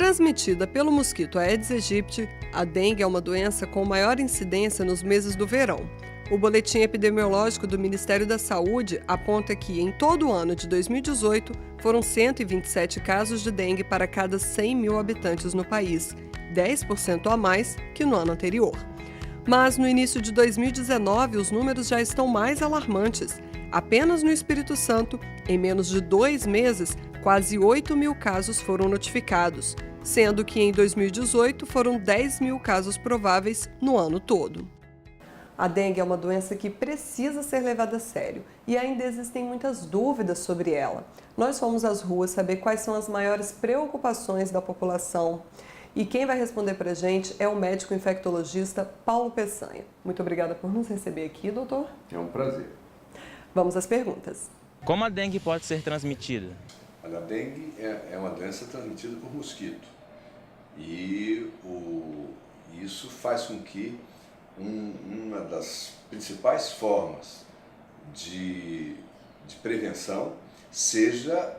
Transmitida pelo mosquito Aedes aegypti, a dengue é uma doença com maior incidência nos meses do verão. O boletim epidemiológico do Ministério da Saúde aponta que, em todo o ano de 2018, foram 127 casos de dengue para cada 100 mil habitantes no país, 10% a mais que no ano anterior. Mas, no início de 2019, os números já estão mais alarmantes. Apenas no Espírito Santo, em menos de 2 meses, quase 8 mil casos foram notificados, sendo que em 2018 foram 10 mil casos prováveis no ano todo. A dengue é uma doença que precisa ser levada a sério e ainda existem muitas dúvidas sobre ela. Nós fomos às ruas saber quais são as maiores preocupações da população. E quem vai responder para a gente é o médico infectologista Paulo Peçanha. Muito obrigada por nos receber aqui, doutor. É um prazer. Vamos às perguntas. Como a dengue pode ser transmitida? A dengue é uma doença transmitida por mosquito. E isso faz com que uma das principais formas de prevenção seja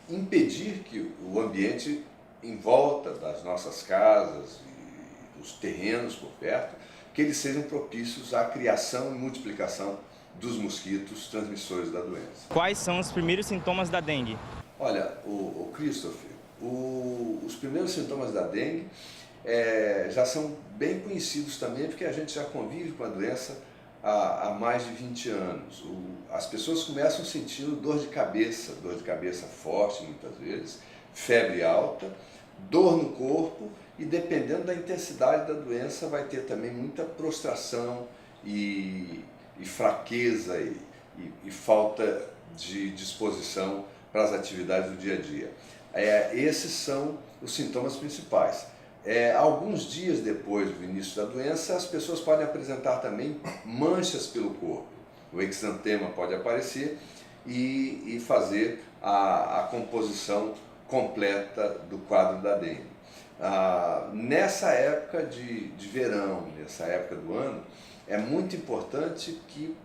impedir que o ambiente em volta das nossas casas e dos terrenos por perto, que eles sejam propícios à criação e multiplicação dos mosquitos transmissores da doença. Quais são os primeiros sintomas da dengue? Olha, o Christopher, os primeiros sintomas da dengue já são bem conhecidos também, porque a gente já convive com a doença há mais de 20 anos. As pessoas começam sentindo dor de cabeça forte muitas vezes, febre alta, dor no corpo e, dependendo da intensidade da doença, vai ter também muita prostração e fraqueza e falta de disposição para as atividades do dia a dia. Esses são os sintomas principais. Alguns dias depois do início da doença, as pessoas podem apresentar também manchas pelo corpo. O exantema pode aparecer e fazer a composição completa do quadro da dengue. Nessa época de verão, nessa época do ano, é muito importante que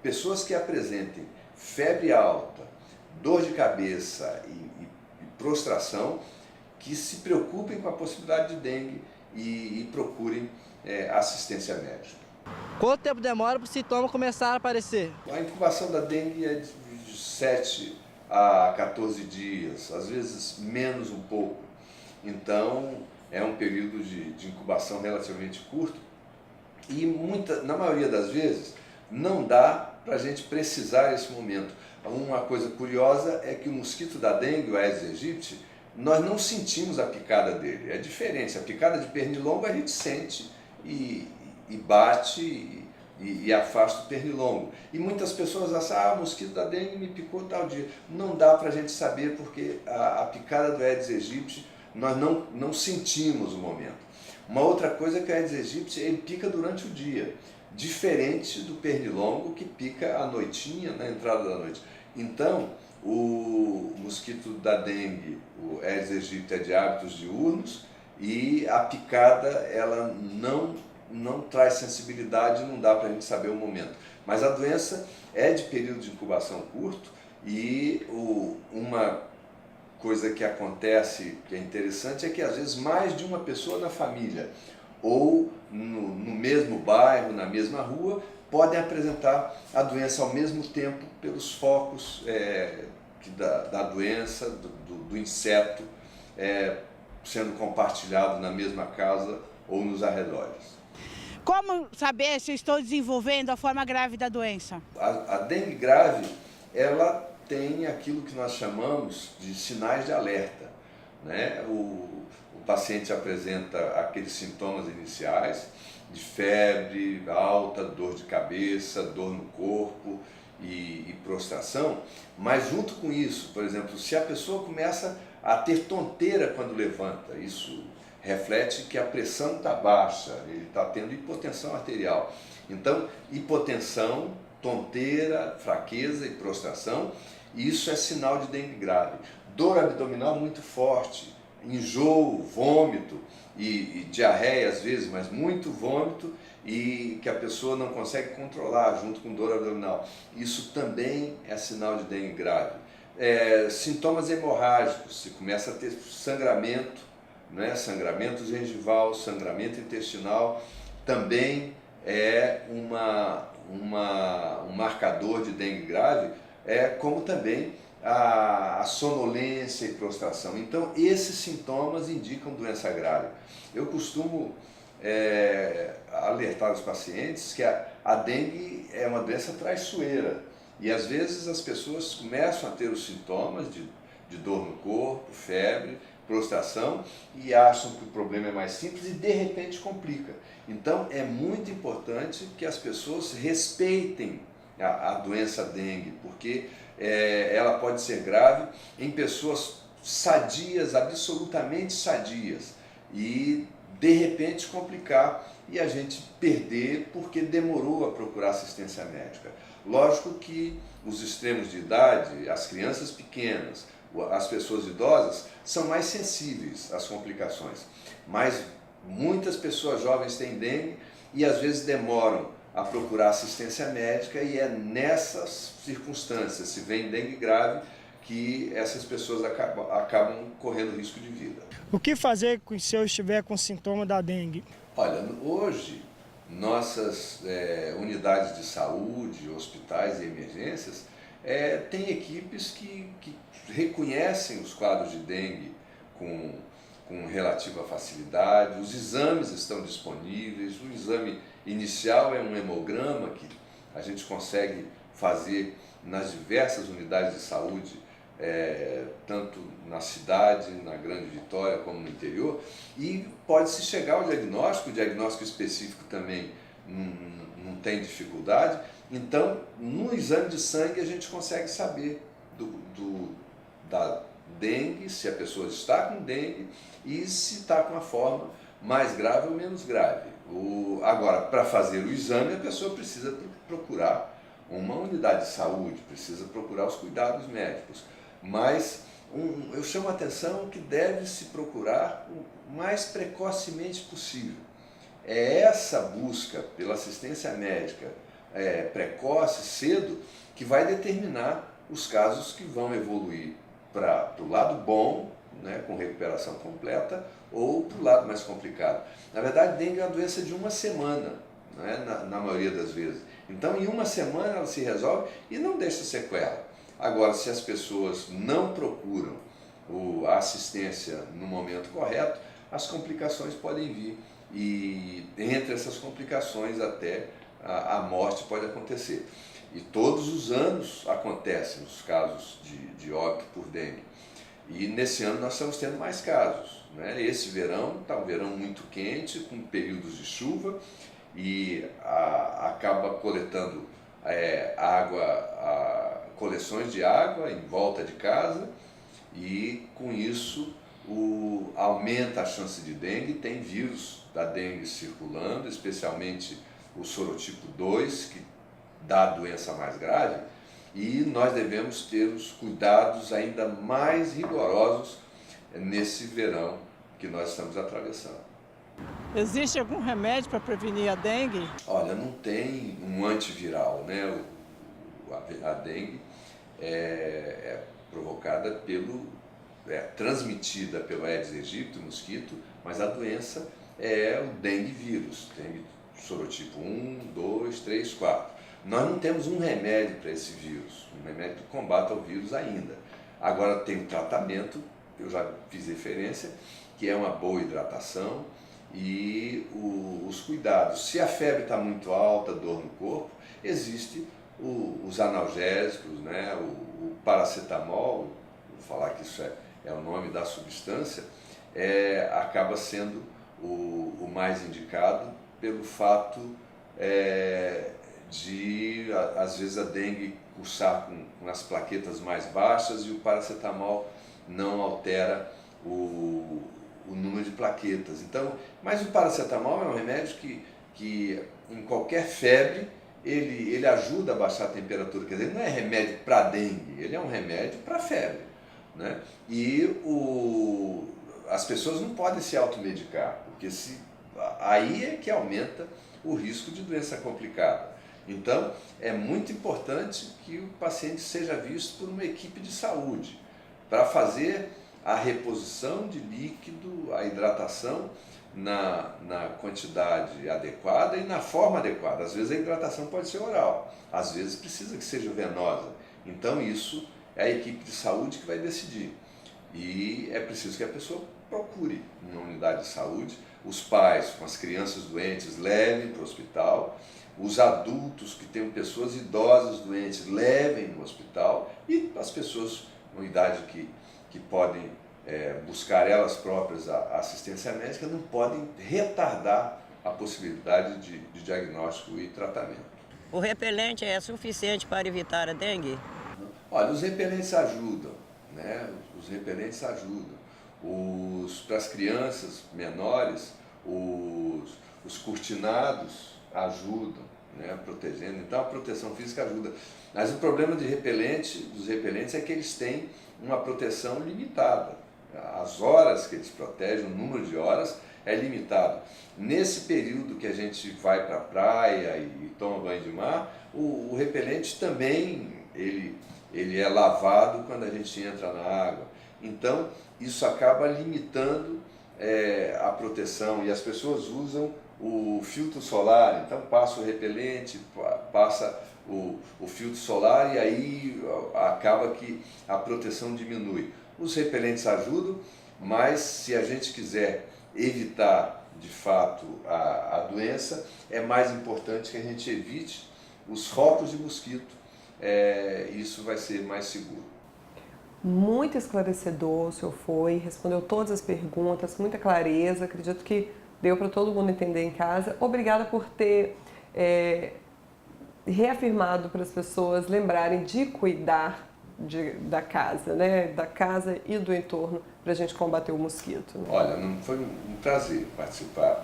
pessoas que apresentem febre alta, dor de cabeça e prostração, que se preocupem com a possibilidade de dengue e procurem assistência médica. Quanto tempo demora para o sintoma começar a aparecer? A incubação da dengue é de 7 a 14 dias, às vezes menos um pouco. Então, é um período de incubação relativamente curto e na maioria das vezes não dá para a gente precisar esse momento. Uma coisa curiosa é que o mosquito da dengue, o Aedes aegypti, nós não sentimos a picada dele. É diferente, a picada de pernilongo a gente sente e bate e afasta o pernilongo. E muitas pessoas acham, o mosquito da dengue me picou tal dia. Não dá para a gente saber porque a picada do Aedes aegypti nós não sentimos o momento. Uma outra coisa é que o Aedes aegypti ele pica durante o dia, diferente do pernilongo que pica à noitinha, na entrada da noite. Então, o mosquito da dengue, o Aedes aegypti, é de hábitos diurnos e a picada ela não traz sensibilidade, não dá para a gente saber o momento. Mas a doença é de período de incubação curto e uma coisa que acontece, que é interessante, é que às vezes mais de uma pessoa na família ou no mesmo bairro, na mesma rua, podem apresentar a doença ao mesmo tempo pelos focos da doença, do inseto, sendo compartilhado na mesma casa ou nos arredores. Como saber se eu estou desenvolvendo a forma grave da doença? A dengue grave, ela tem aquilo que nós chamamos de sinais de alerta, né? O paciente apresenta aqueles sintomas iniciais de febre alta, dor de cabeça, dor no corpo e prostração, mas junto com isso, por exemplo, se a pessoa começa a ter tonteira quando levanta, isso reflete que a pressão está baixa, ele está tendo hipotensão arterial. Então, hipotensão, tonteira, fraqueza e prostração, isso é sinal de dengue grave. Dor abdominal muito forte, enjoo, vômito e diarreia às vezes, mas muito vômito e que a pessoa não consegue controlar junto com dor abdominal. Isso também é sinal de dengue grave. sintomas hemorrágicos, se começa a ter sangramento, né? Sangramento gengival, sangramento intestinal, também é um marcador de dengue grave, como também a sonolência e prostração. Então, esses sintomas indicam doença grave. Eu costumo alertar os pacientes que a dengue é uma doença traiçoeira e às vezes as pessoas começam a ter os sintomas de dor no corpo, febre, prostração e acham que o problema é mais simples e de repente complica. Então é muito importante que as pessoas respeitem a doença dengue, porque ela pode ser grave em pessoas sadias, absolutamente sadias, e de repente complicar e a gente perder porque demorou a procurar assistência médica. Lógico que os extremos de idade, as crianças pequenas, as pessoas idosas são mais sensíveis às complicações, mas muitas pessoas jovens têm dengue e às vezes demoram a procurar assistência médica e é nessas circunstâncias, se vem dengue grave, que essas pessoas acabam correndo risco de vida. O que fazer se eu estiver com sintoma da dengue? Olha, hoje nossas unidades de saúde, hospitais e emergências têm equipes que reconhecem os quadros de dengue com relativa facilidade, os exames estão disponíveis, o exame inicial é um hemograma que a gente consegue fazer nas diversas unidades de saúde, tanto na cidade, na Grande Vitória, como no interior, e pode-se chegar ao diagnóstico, o diagnóstico específico também não tem dificuldade. Então, no exame de sangue a gente consegue saber da dengue, se a pessoa está com dengue e se está com a forma mais grave ou menos grave. Agora, para fazer o exame, a pessoa precisa procurar uma unidade de saúde, precisa procurar os cuidados médicos. Mas eu chamo a atenção que deve se procurar o mais precocemente possível. É essa busca pela assistência médica precoce, cedo, que vai determinar os casos que vão evoluir para o lado bom, né, com recuperação completa, ou para o lado mais complicado. Na verdade, dengue é uma doença de uma semana, né, na maioria das vezes. Então, em uma semana ela se resolve e não deixa sequela. Agora, se as pessoas não procuram a assistência no momento correto, as complicações podem vir e entre essas complicações até a morte pode acontecer. E todos os anos acontecem os casos de óbito por dengue. E nesse ano nós estamos tendo mais casos, né? Esse verão está um verão muito quente, com períodos de chuva, e acaba coletando coleções de água em volta de casa, e com isso aumenta a chance de dengue. Tem vírus da dengue circulando, especialmente o sorotipo 2, que dá a doença mais grave, e nós devemos ter os cuidados ainda mais rigorosos nesse verão que nós estamos atravessando. Existe algum remédio para prevenir a dengue? Olha, não tem um antiviral, né? A dengue é provocada transmitida pelo Aedes aegypti, mosquito, mas a doença é o dengue vírus, dengue sorotipo 1, 2, 3, 4. Nós não temos um remédio para esse vírus, um remédio que combata o vírus ainda. Agora tem o tratamento, eu já fiz referência, que é uma boa hidratação e os cuidados. Se a febre está muito alta, dor no corpo, existe os analgésicos, né? O paracetamol, vou falar que isso é o nome da substância, acaba sendo o mais indicado pelo fato de, às vezes, a dengue cursar com as plaquetas mais baixas e o paracetamol não altera o número de plaquetas. Então, mas o paracetamol é um remédio que em qualquer febre, ele ajuda a baixar a temperatura. Quer dizer, ele não é remédio para dengue, ele é um remédio para febre, né? E as pessoas não podem se automedicar, porque aí é que aumenta o risco de doença complicada. Então, é muito importante que o paciente seja visto por uma equipe de saúde para fazer a reposição de líquido, a hidratação na quantidade adequada e na forma adequada. Às vezes a hidratação pode ser oral, às vezes precisa que seja venosa. Então isso é a equipe de saúde que vai decidir. E é preciso que a pessoa procure uma unidade de saúde, os pais com as crianças doentes levem para o hospital, os adultos que tenham pessoas idosas doentes levem no hospital e as pessoas com idade que podem buscar elas próprias a assistência médica não podem retardar a possibilidade de diagnóstico e tratamento. O repelente é suficiente para evitar a dengue? Olha, os repelentes ajudam, né? Os repelentes ajudam. Para as crianças menores, os cortinados ajudam, né? Protegendo. Então a proteção física ajuda. Mas o problema dos repelentes é que eles têm uma proteção limitada. As horas que eles protegem, o número de horas é limitado. Nesse período que a gente vai para a praia e toma banho de mar, o repelente também ele é lavado quando a gente entra na água. Então, isso acaba limitando a proteção e as pessoas usam o filtro solar. Então, passa o repelente, passa o filtro solar e aí acaba que a proteção diminui. Os repelentes ajudam, mas se a gente quiser evitar de fato a doença, é mais importante que a gente evite os focos de mosquito. Isso vai ser mais seguro. Muito esclarecedor o senhor foi, respondeu todas as perguntas, muita clareza, acredito que deu para todo mundo entender em casa. Obrigada por ter reafirmado para as pessoas lembrarem de cuidar da casa, né? Da casa e do entorno para a gente combater o mosquito. Né? Olha, foi um prazer participar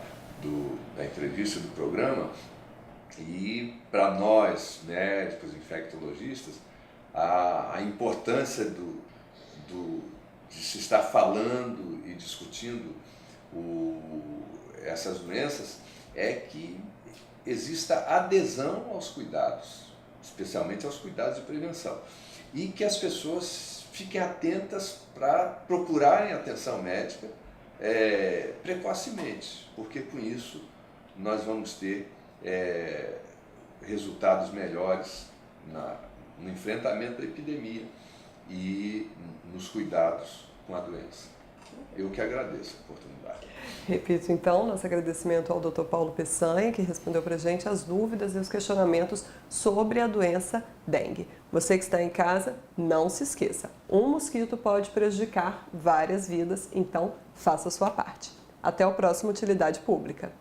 da entrevista do programa e para nós, médicos, infectologistas, a importância de se estar falando e discutindo essas doenças é que exista adesão aos cuidados, especialmente aos cuidados de prevenção. E que as pessoas fiquem atentas para procurarem atenção médica precocemente, porque com isso nós vamos ter resultados melhores no enfrentamento da epidemia e nos cuidados com a doença. Eu que agradeço a oportunidade. Repito então, nosso agradecimento ao Dr. Paulo Peçanha, que respondeu para a gente as dúvidas e os questionamentos sobre a doença dengue. Você que está em casa, não se esqueça, um mosquito pode prejudicar várias vidas, então faça a sua parte. Até o próximo Utilidade Pública.